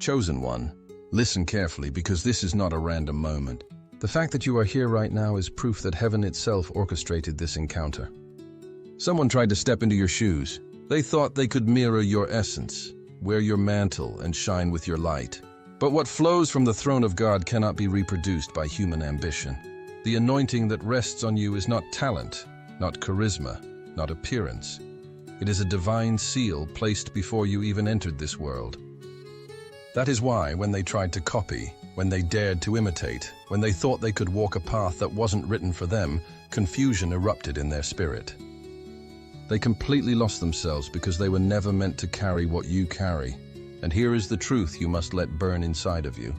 Chosen one, listen carefully because this is not a random moment. The fact that you are here right now is proof that heaven itself orchestrated this encounter. Someone tried to step into your shoes. They thought they could mirror your essence, wear your mantle, and shine with your light. But what flows from the throne of God cannot be reproduced by human ambition. The anointing that rests on you is not talent, not charisma, not appearance. It is a divine seal placed before you even entered this world. That is why, when they tried to copy, when they dared to imitate, when they thought they could walk a path that wasn't written for them, confusion erupted in their spirit. They completely lost themselves because they were never meant to carry what you carry. And here is the truth you must let burn inside of you.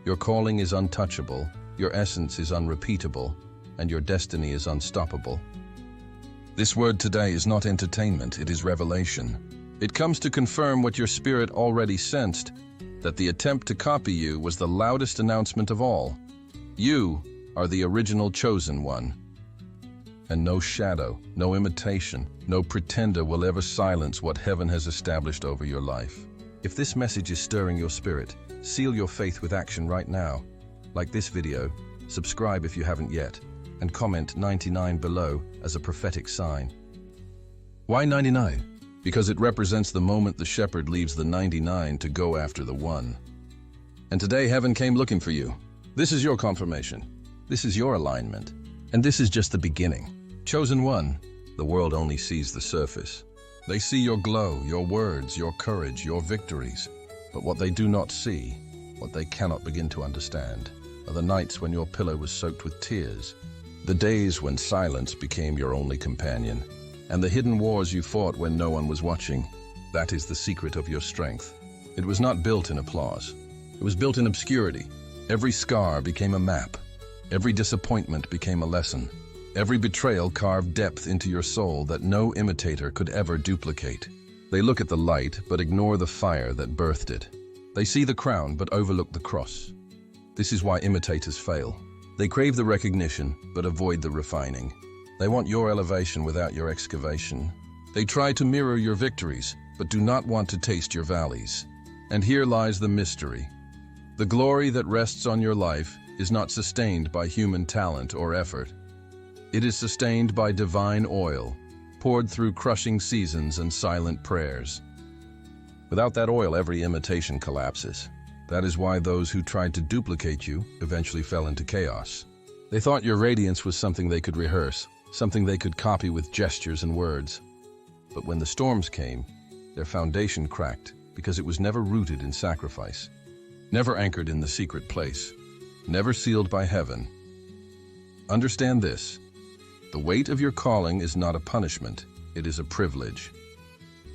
Your calling is untouchable, your essence is unrepeatable, and your destiny is unstoppable. This word today is not entertainment, it is revelation. It comes to confirm what your spirit already sensed, that the attempt to copy you was the loudest announcement of all. You are the original chosen one. And no shadow, no imitation, no pretender will ever silence what heaven has established over your life. If this message is stirring your spirit, seal your faith with action right now. Like this video, subscribe if you haven't yet, and comment 99 below as a prophetic sign. Why 99? Because it represents the moment the shepherd leaves the 99 to go after the one. And today heaven came looking for you. This is your confirmation. This is your alignment. And this is just the beginning. Chosen one, the world only sees the surface. They see your glow, your words, your courage, your victories. But what they do not see, what they cannot begin to understand, are the nights when your pillow was soaked with tears, the days when silence became your only companion, and the hidden wars you fought when no one was watching. That is the secret of your strength. It was not built in applause. It was built in obscurity. Every scar became a map. Every disappointment became a lesson. Every betrayal carved depth into your soul that no imitator could ever duplicate. They look at the light, but ignore the fire that birthed it. They see the crown, but overlook the cross. This is why imitators fail. They crave the recognition, but avoid the refining. They want your elevation without your excavation. They try to mirror your victories, but do not want to taste your valleys. And here lies the mystery. The glory that rests on your life is not sustained by human talent or effort. It is sustained by divine oil, poured through crushing seasons and silent prayers. Without that oil, every imitation collapses. That is why those who tried to duplicate you eventually fell into chaos. They thought your radiance was something they could rehearse, something they could copy with gestures and words. But when the storms came, their foundation cracked because it was never rooted in sacrifice, never anchored in the secret place, never sealed by heaven. Understand this. The weight of your calling is not a punishment, it is a privilege.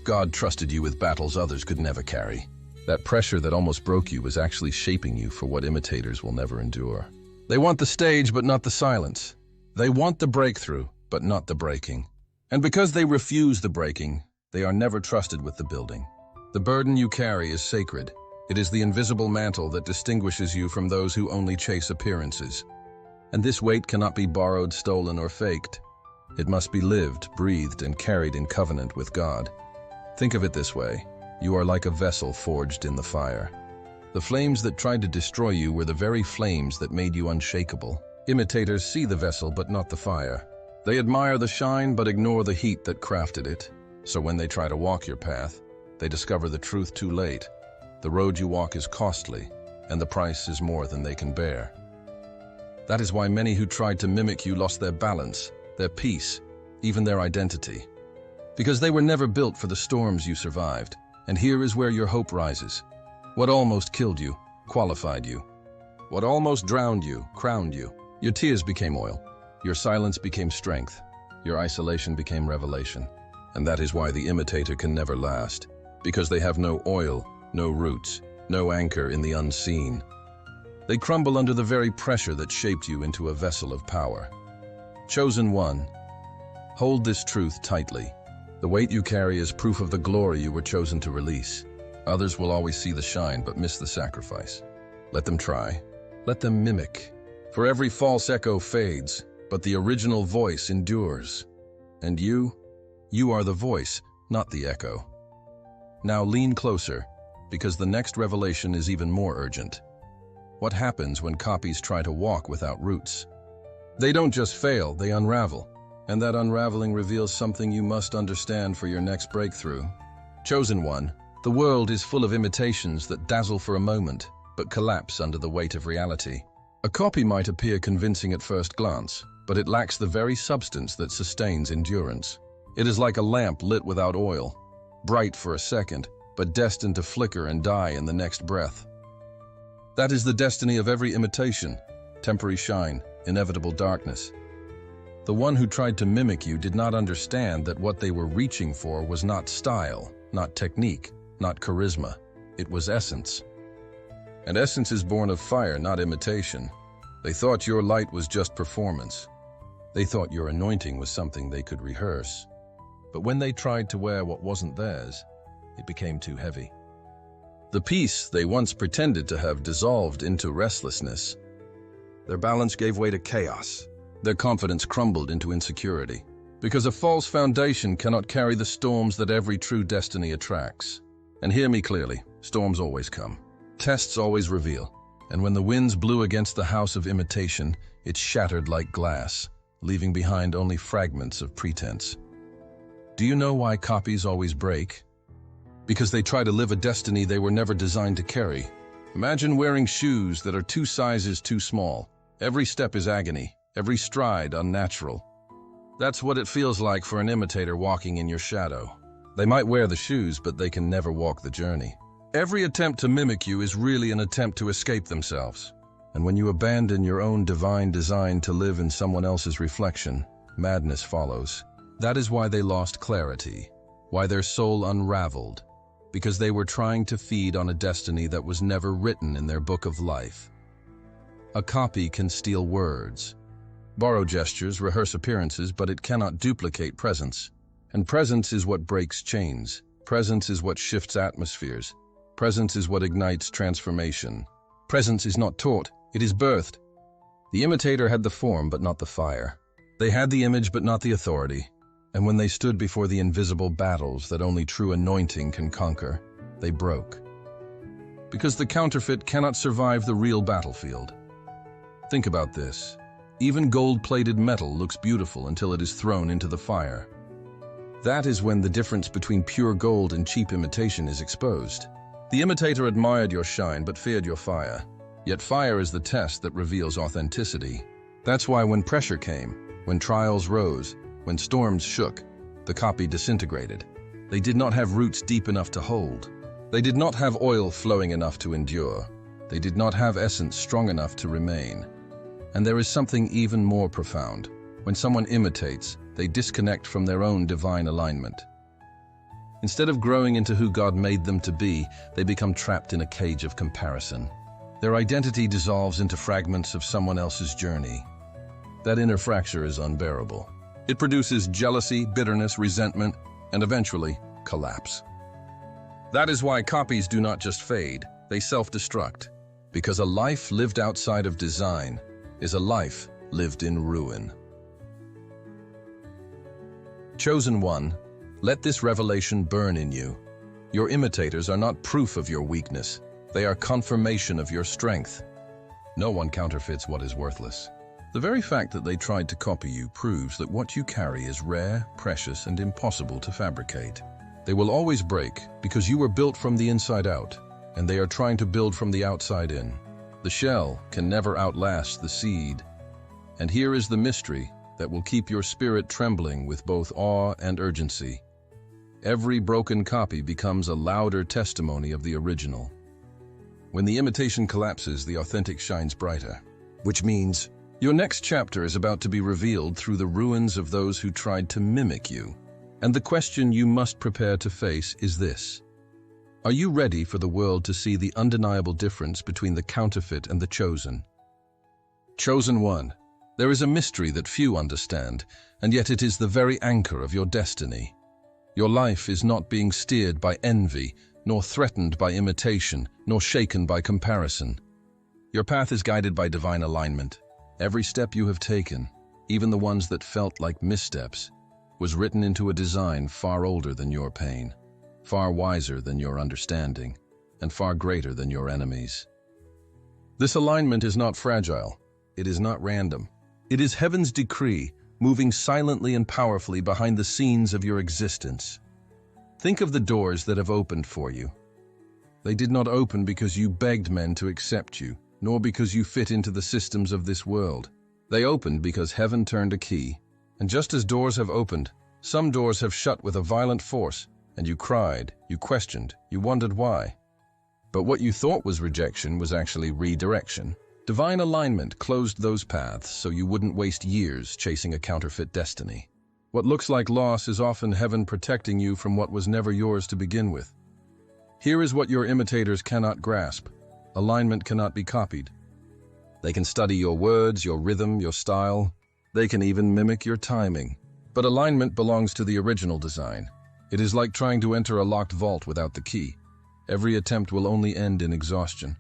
God trusted you with battles others could never carry. That pressure that almost broke you was actually shaping you for what imitators will never endure. They want the stage, but not the silence. They want the breakthrough, but not the breaking. And because they refuse the breaking, they are never trusted with the building. The burden you carry is sacred. It is the invisible mantle that distinguishes you from those who only chase appearances. And this weight cannot be borrowed, stolen, or faked. It must be lived, breathed, and carried in covenant with God. Think of it this way. You are like a vessel forged in the fire. The flames that tried to destroy you were the very flames that made you unshakable. Imitators see the vessel but not the fire. They admire the shine but ignore the heat that crafted it. So when they try to walk your path, they discover the truth too late. The road you walk is costly, and the price is more than they can bear. That is why many who tried to mimic you lost their balance, their peace, even their identity. Because they were never built for the storms you survived. And here is where your hope rises. What almost killed you, qualified you. What almost drowned you, crowned you. Your tears became oil. Your silence became strength. Your isolation became revelation. And that is why the imitator can never last. Because they have no oil, no roots, no anchor in the unseen. They crumble under the very pressure that shaped you into a vessel of power. Chosen one, hold this truth tightly. The weight you carry is proof of the glory you were chosen to release. Others will always see the shine but miss the sacrifice. Let them try. Let them mimic. For every false echo fades, but the original voice endures. And you are the voice, not the echo. Now lean closer. because the next revelation is even more urgent. What happens when copies try to walk without roots? They don't just fail, they unravel. And that unraveling reveals something you must understand for your next breakthrough. Chosen one, the world is full of imitations that dazzle for a moment, but collapse under the weight of reality. A copy might appear convincing at first glance, but it lacks the very substance that sustains endurance. It is like a lamp lit without oil, bright for a second, but destined to flicker and die in the next breath. That is the destiny of every imitation: temporary shine, inevitable darkness. The one who tried to mimic you did not understand that what they were reaching for was not style, not technique, not charisma. It was essence. And essence is born of fire, not imitation. They thought your light was just performance. They thought your anointing was something they could rehearse. But when they tried to wear what wasn't theirs, it became too heavy. The peace they once pretended to have dissolved into restlessness. Their balance gave way to chaos. Their confidence crumbled into insecurity. Because a false foundation cannot carry the storms that every true destiny attracts. And hear me clearly, storms always come. Tests always reveal. And when the winds blew against the house of imitation, it shattered like glass, leaving behind only fragments of pretense. Do you know why copies always break? Because they try to live a destiny they were never designed to carry. Imagine wearing shoes that are 2 sizes too small. Every step is agony, every stride unnatural. That's what it feels like for an imitator walking in your shadow. They might wear the shoes, but they can never walk the journey. Every attempt to mimic you is really an attempt to escape themselves. And when you abandon your own divine design to live in someone else's reflection, madness follows. That is why they lost clarity, why their soul unraveled, because they were trying to feed on a destiny that was never written in their book of life. A copy can steal words, borrow gestures, rehearse appearances, but it cannot duplicate presence. And presence is what breaks chains. Presence is what shifts atmospheres. Presence is what ignites transformation. Presence is not taught, it is birthed. The imitator had the form, but not the fire. They had the image, but not the authority. And when they stood before the invisible battles that only true anointing can conquer, they broke. Because the counterfeit cannot survive the real battlefield. Think about this. Even gold-plated metal looks beautiful until it is thrown into the fire. That is when the difference between pure gold and cheap imitation is exposed. The imitator admired your shine but feared your fire. Yet fire is the test that reveals authenticity. That's why when pressure came, when trials rose, when storms shook, the copy disintegrated. They did not have roots deep enough to hold. They did not have oil flowing enough to endure. They did not have essence strong enough to remain. And there is something even more profound. When someone imitates, they disconnect from their own divine alignment. Instead of growing into who God made them to be, they become trapped in a cage of comparison. Their identity dissolves into fragments of someone else's journey. That inner fracture is unbearable. It produces jealousy, bitterness, resentment, and eventually, collapse. That is why copies do not just fade, they self-destruct. Because a life lived outside of design is a life lived in ruin. Chosen one, let this revelation burn in you. Your imitators are not proof of your weakness. They are confirmation of your strength. No one counterfeits what is worthless. The very fact that they tried to copy you proves that what you carry is rare, precious, and impossible to fabricate. They will always break because you were built from the inside out, and they are trying to build from the outside in. The shell can never outlast the seed. And here is the mystery that will keep your spirit trembling with both awe and urgency. Every broken copy becomes a louder testimony of the original. When the imitation collapses, the authentic shines brighter, which means your next chapter is about to be revealed through the ruins of those who tried to mimic you. And the question you must prepare to face is this: are you ready for the world to see the undeniable difference between the counterfeit and the chosen? Chosen one, there is a mystery that few understand, and yet it is the very anchor of your destiny. Your life is not being steered by envy, nor threatened by imitation, nor shaken by comparison. Your path is guided by divine alignment. Every step you have taken, even the ones that felt like missteps, was written into a design far older than your pain, far wiser than your understanding, and far greater than your enemies. This alignment is not fragile. It is not random. It is heaven's decree, moving silently and powerfully behind the scenes of your existence. Think of the doors that have opened for you. They did not open because you begged men to accept you, nor because you fit into the systems of this world. They opened because heaven turned a key. And just as doors have opened, some doors have shut with a violent force, and you cried, you questioned, you wondered why. But what you thought was rejection was actually redirection. Divine alignment closed those paths so you wouldn't waste years chasing a counterfeit destiny. What looks like loss is often heaven protecting you from what was never yours to begin with. Here is what your imitators cannot grasp. Alignment cannot be copied. They can study your words, your rhythm, your style. They can even mimic your timing. But alignment belongs to the original design. It is like trying to enter a locked vault without the key. Every attempt will only end in exhaustion.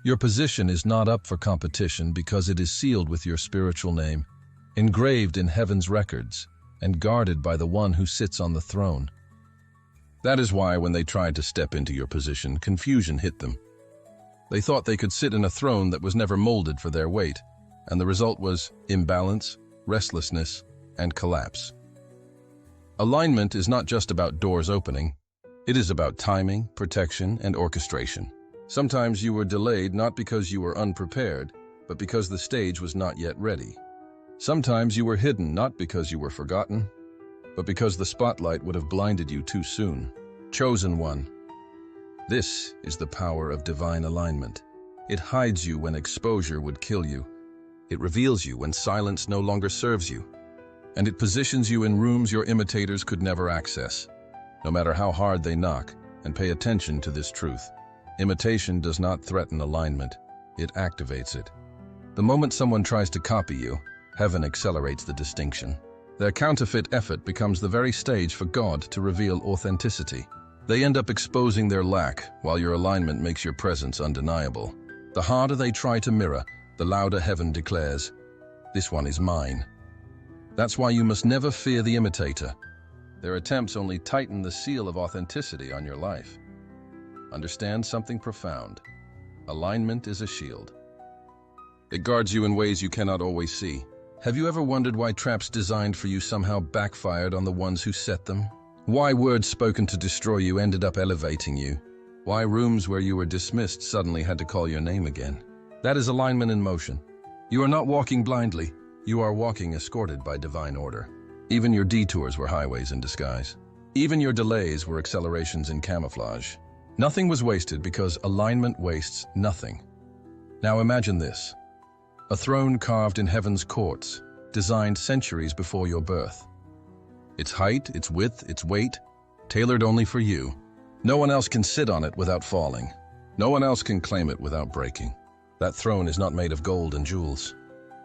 Your position is not up for competition because it is sealed with your spiritual name, engraved in heaven's records, and guarded by the one who sits on the throne. That is why when they tried to step into your position, confusion hit them. They thought they could sit in a throne that was never molded for their weight, and the result was imbalance, restlessness, and collapse. Alignment is not just about doors opening. It is about timing, protection, and orchestration. Sometimes you were delayed not because you were unprepared, but because the stage was not yet ready. Sometimes you were hidden not because you were forgotten, but because the spotlight would have blinded you too soon. Chosen one. This is the power of divine alignment. It hides you when exposure would kill you. It reveals you when silence no longer serves you. And it positions you in rooms your imitators could never access, no matter how hard they knock. And pay attention to this truth. Imitation does not threaten alignment. It activates it. The moment someone tries to copy you, heaven accelerates the distinction. Their counterfeit effort becomes the very stage for God to reveal authenticity. They end up exposing their lack, while your alignment makes your presence undeniable. The harder they try to mirror, the louder heaven declares, "This one is mine." That's why you must never fear the imitator. Their attempts only tighten the seal of authenticity on your life. Understand something profound. Alignment is a shield. It guards you in ways you cannot always see. Have you ever wondered why traps designed for you somehow backfired on the ones who set them? Why words spoken to destroy you ended up elevating you? Why rooms where you were dismissed suddenly had to call your name again? That is alignment in motion. You are not walking blindly. You are walking escorted by divine order. Even your detours were highways in disguise. Even your delays were accelerations in camouflage. Nothing was wasted because alignment wastes nothing. Now imagine this. A throne carved in heaven's courts, designed centuries before your birth. Its height, its width, its weight, tailored only for you. No one else can sit on it without falling. No one else can claim it without breaking. That throne is not made of gold and jewels.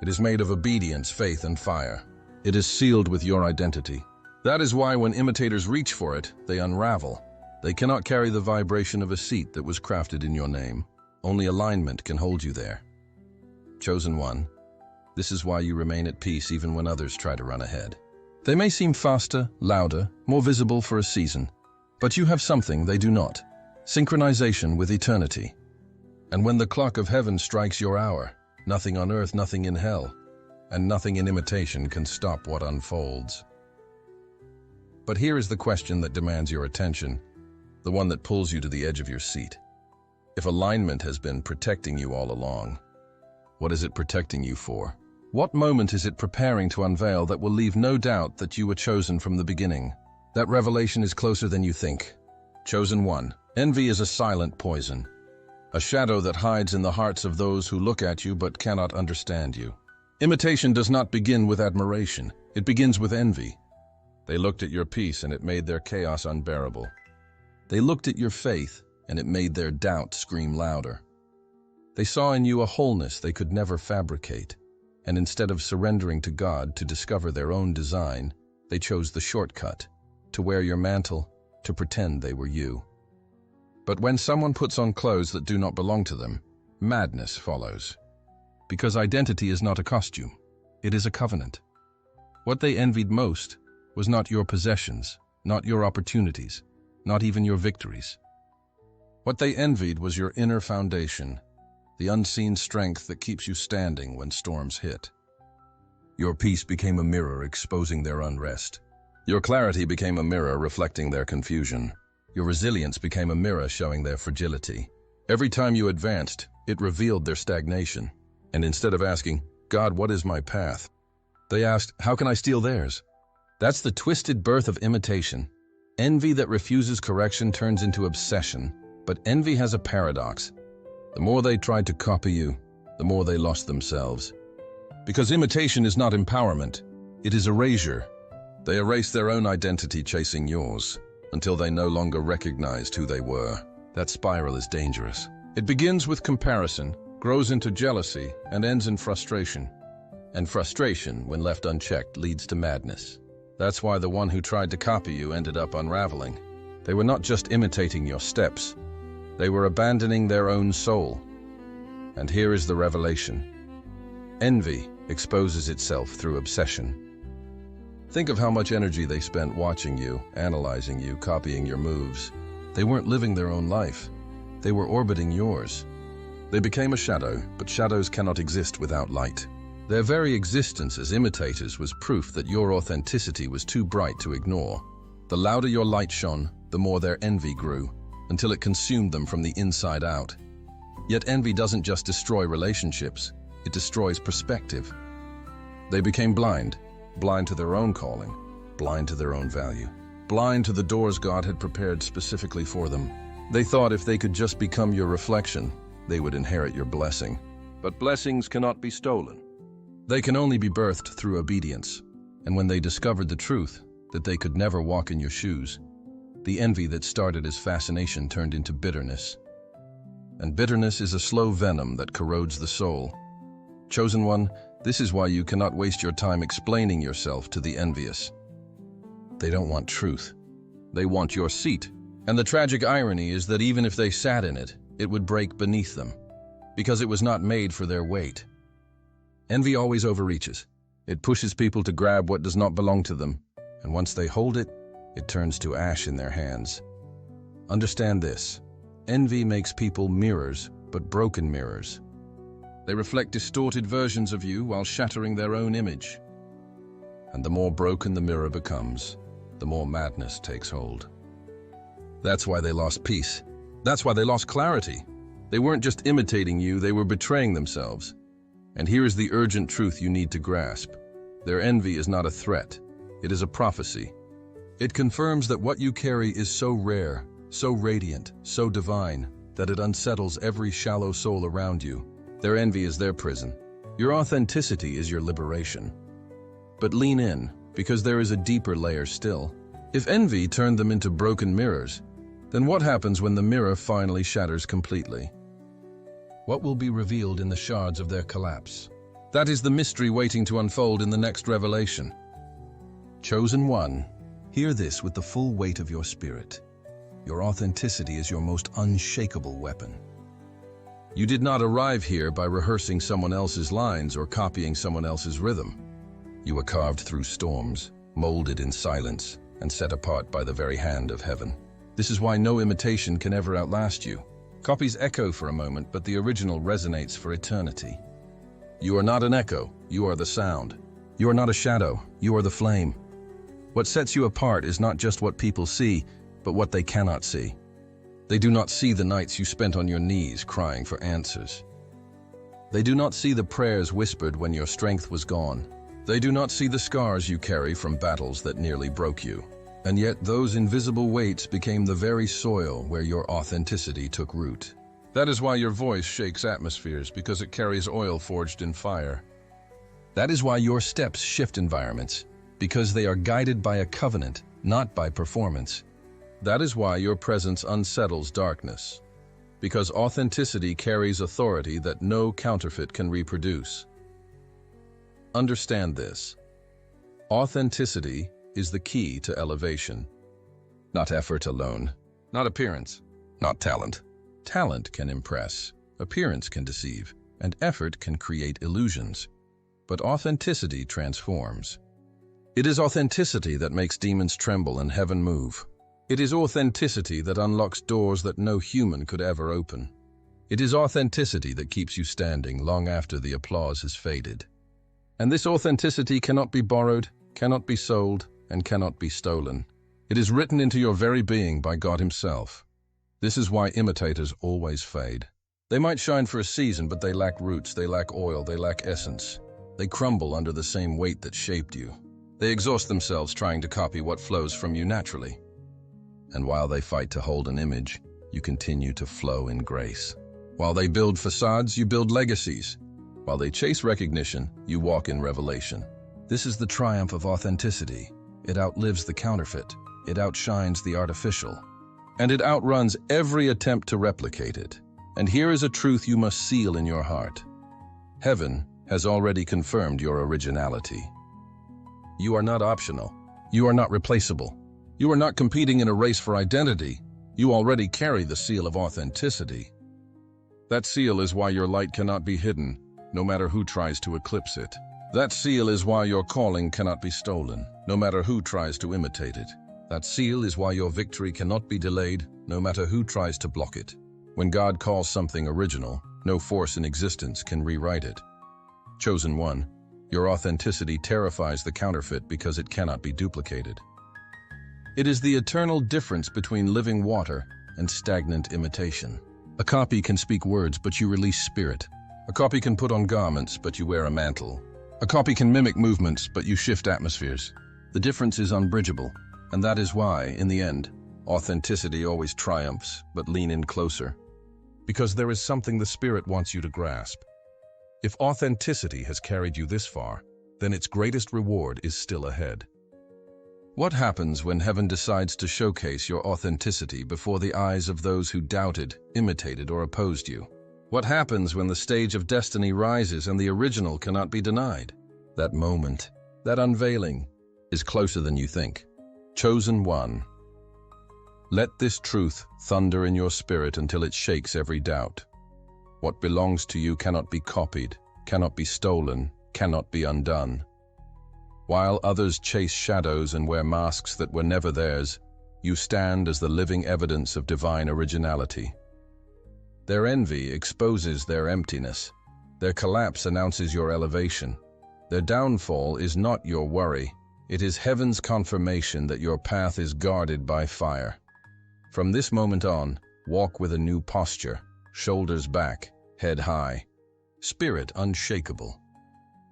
It is made of obedience, faith, and fire. It is sealed with your identity. That is why when imitators reach for it, they unravel. They cannot carry the vibration of a seat that was crafted in your name. Only alignment can hold you there. Chosen one, this is why you remain at peace even when others try to run ahead. They may seem faster, louder, more visible for a season, but you have something they do not. Synchronization with eternity. And when the clock of heaven strikes your hour, nothing on earth, nothing in hell, and nothing in imitation can stop what unfolds. But here is the question that demands your attention, the one that pulls you to the edge of your seat. If alignment has been protecting you all along, what is it protecting you for? What moment is it preparing to unveil that will leave no doubt that you were chosen from the beginning? That revelation is closer than you think. Chosen one. Envy is a silent poison, a shadow that hides in the hearts of those who look at you but cannot understand you. Imitation does not begin with admiration. It begins with envy. They looked at your peace and it made their chaos unbearable. They looked at your faith and it made their doubt scream louder. They saw in you a wholeness they could never fabricate, and instead of surrendering to God to discover their own design, they chose the shortcut, to wear your mantle, to pretend they were you. But when someone puts on clothes that do not belong to them, madness follows. Because identity is not a costume, it is a covenant. What they envied most was not your possessions, not your opportunities, not even your victories. What they envied was your inner foundation, the unseen strength that keeps you standing when storms hit. Your peace became a mirror exposing their unrest. Your clarity became a mirror reflecting their confusion. Your resilience became a mirror showing their fragility. Every time you advanced, it revealed their stagnation. And instead of asking, "God, what is my path?" they asked, "How can I steal theirs?" That's the twisted birth of imitation. Envy that refuses correction turns into obsession, but envy has a paradox. The more they tried to copy you, the more they lost themselves. Because imitation is not empowerment, it is erasure. They erase their own identity chasing yours, until they no longer recognized who they were. That spiral is dangerous. It begins with comparison, grows into jealousy, and ends in frustration. And frustration, when left unchecked, leads to madness. That's why the one who tried to copy you ended up unraveling. They were not just imitating your steps, they were abandoning their own soul. And here is the revelation. Envy exposes itself through obsession. Think of how much energy they spent watching you, analyzing you, copying your moves. They weren't living their own life. They were orbiting yours. They became a shadow, but shadows cannot exist without light. Their very existence as imitators was proof that your authenticity was too bright to ignore. The louder your light shone, the more their envy grew, until it consumed them from the inside out. Yet envy doesn't just destroy relationships, it destroys perspective. They became blind to their own calling, blind to their own value, blind to the doors God had prepared specifically for them. They thought if they could just become your reflection, they would inherit your blessing. But blessings cannot be stolen. They can only be birthed through obedience. And when they discovered the truth, that they could never walk in your shoes, the envy that started as fascination turned into bitterness. And bitterness is a slow venom that corrodes the soul. Chosen one, this is why you cannot waste your time explaining yourself to the envious. They don't want truth. They want your seat. And the tragic irony is that even if they sat in it, it would break beneath them, because it was not made for their weight. Envy always overreaches. It pushes people to grab what does not belong to them, and once they hold it, it turns to ash in their hands. Understand this. Envy makes people mirrors, but broken mirrors. They reflect distorted versions of you while shattering their own image. And the more broken the mirror becomes, the more madness takes hold. That's why they lost peace. That's why they lost clarity. They weren't just imitating you, they were betraying themselves. And here is the urgent truth you need to grasp. Their envy is not a threat. It is a prophecy. It confirms that what you carry is so rare, so radiant, so divine, that it unsettles every shallow soul around you. Their envy is their prison. Your authenticity is your liberation. But lean in, because there is a deeper layer still. If envy turned them into broken mirrors, then what happens when the mirror finally shatters completely? What will be revealed in the shards of their collapse? That is the mystery waiting to unfold in the next revelation. Chosen one, hear this with the full weight of your spirit. Your authenticity is your most unshakable weapon. You did not arrive here by rehearsing someone else's lines or copying someone else's rhythm. You were carved through storms, molded in silence, and set apart by the very hand of heaven. This is why no imitation can ever outlast you. Copies echo for a moment, but the original resonates for eternity. You are not an echo, you are the sound. You are not a shadow, you are the flame. What sets you apart is not just what people see, but what they cannot see. They do not see the nights you spent on your knees crying for answers. They do not see the prayers whispered when your strength was gone. They do not see the scars you carry from battles that nearly broke you. And yet those invisible weights became the very soil where your authenticity took root. That is why your voice shakes atmospheres, because it carries oil forged in fire. That is why your steps shift environments, because they are guided by a covenant, not by performance. That is why your presence unsettles darkness, because authenticity carries authority that no counterfeit can reproduce. Understand this. Authenticity is the key to elevation. Not effort alone, not appearance, not talent. Talent can impress, appearance can deceive, and effort can create illusions. But authenticity transforms. It is authenticity that makes demons tremble and heaven move. It is authenticity that unlocks doors that no human could ever open. It is authenticity that keeps you standing long after the applause has faded. And this authenticity cannot be borrowed, cannot be sold, and cannot be stolen. It is written into your very being by God Himself. This is why imitators always fade. They might shine for a season, but they lack roots, they lack oil, they lack essence. They crumble under the same weight that shaped you. They exhaust themselves trying to copy what flows from you naturally. And while they fight to hold an image, you continue to flow in grace. While they build facades, you build legacies. While they chase recognition, you walk in revelation. This is the triumph of authenticity. It outlives the counterfeit. It outshines the artificial. And it outruns every attempt to replicate it. And here is a truth you must seal in your heart. Heaven has already confirmed your originality. You are not optional. You are not replaceable. You are not competing in a race for identity. You already carry the seal of authenticity. That seal is why your light cannot be hidden, no matter who tries to eclipse it. That seal is why your calling cannot be stolen, no matter who tries to imitate it. That seal is why your victory cannot be delayed, no matter who tries to block it. When God calls something original, no force in existence can rewrite it. Chosen one, your authenticity terrifies the counterfeit because it cannot be duplicated. It is the eternal difference between living water and stagnant imitation. A copy can speak words, but you release spirit. A copy can put on garments, but you wear a mantle. A copy can mimic movements, but you shift atmospheres. The difference is unbridgeable, and that is why, in the end, authenticity always triumphs, but lean in closer. Because there is something the Spirit wants you to grasp. If authenticity has carried you this far, then its greatest reward is still ahead. What happens when heaven decides to showcase your authenticity before the eyes of those who doubted, imitated, or opposed you? What happens when the stage of destiny rises and the original cannot be denied? That moment, that unveiling, is closer than you think. Chosen one. Let this truth thunder in your spirit until it shakes every doubt. What belongs to you cannot be copied, cannot be stolen, cannot be undone. While others chase shadows and wear masks that were never theirs, you stand as the living evidence of divine originality. Their envy exposes their emptiness. Their collapse announces your elevation. Their downfall is not your worry. It is heaven's confirmation that your path is guarded by fire. From this moment on, walk with a new posture, shoulders back, head high, spirit unshakable.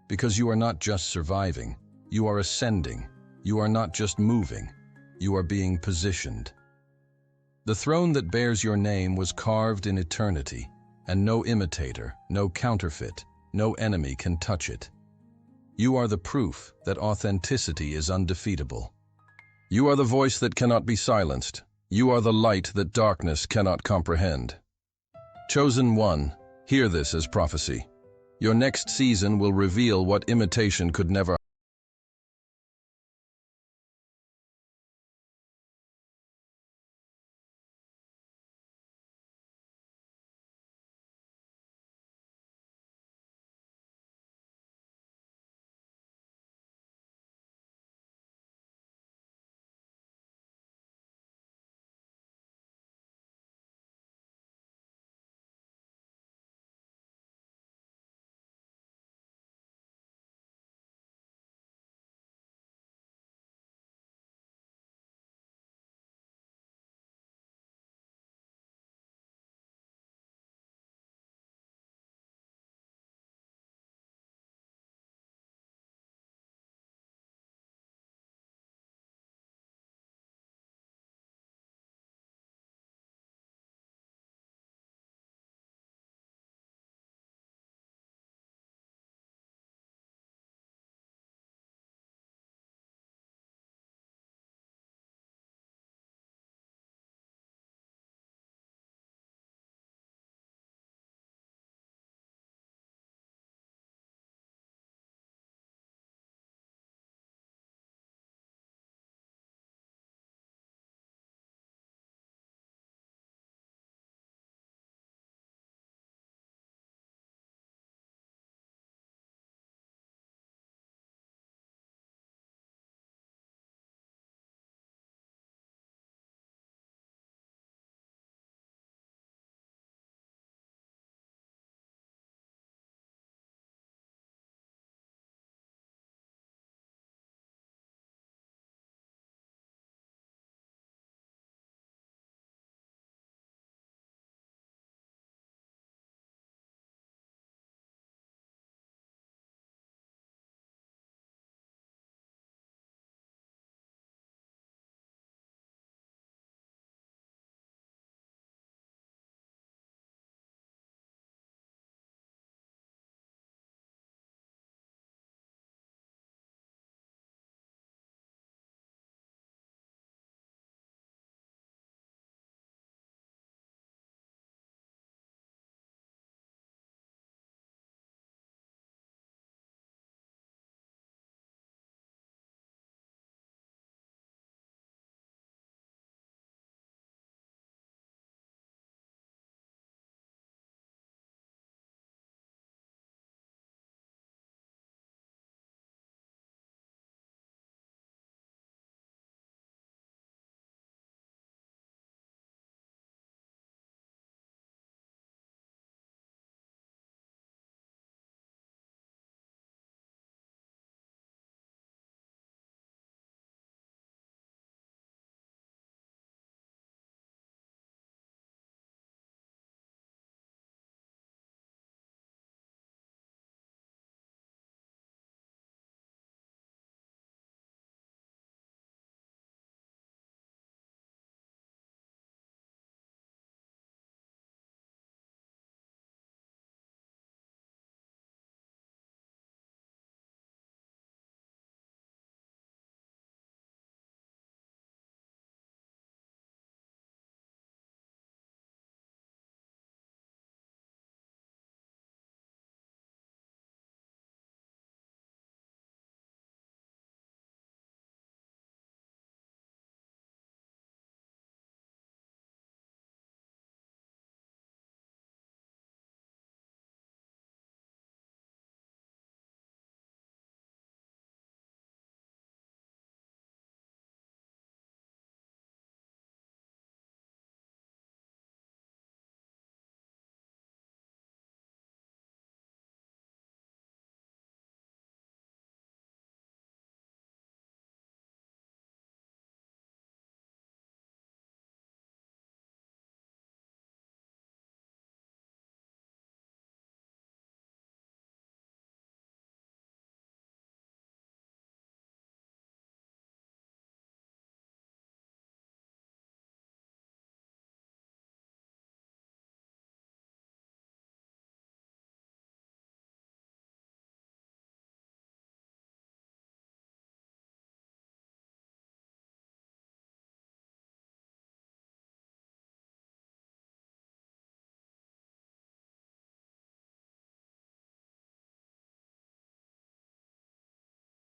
Because you are not just surviving, you are ascending. You are not just moving, you are being positioned. The throne that bears your name was carved in eternity, and no imitator, no counterfeit, no enemy can touch it. You are the proof that authenticity is undefeatable. You are the voice that cannot be silenced. You are the light that darkness cannot comprehend. Chosen one, hear this as prophecy. Your next season will reveal what imitation could never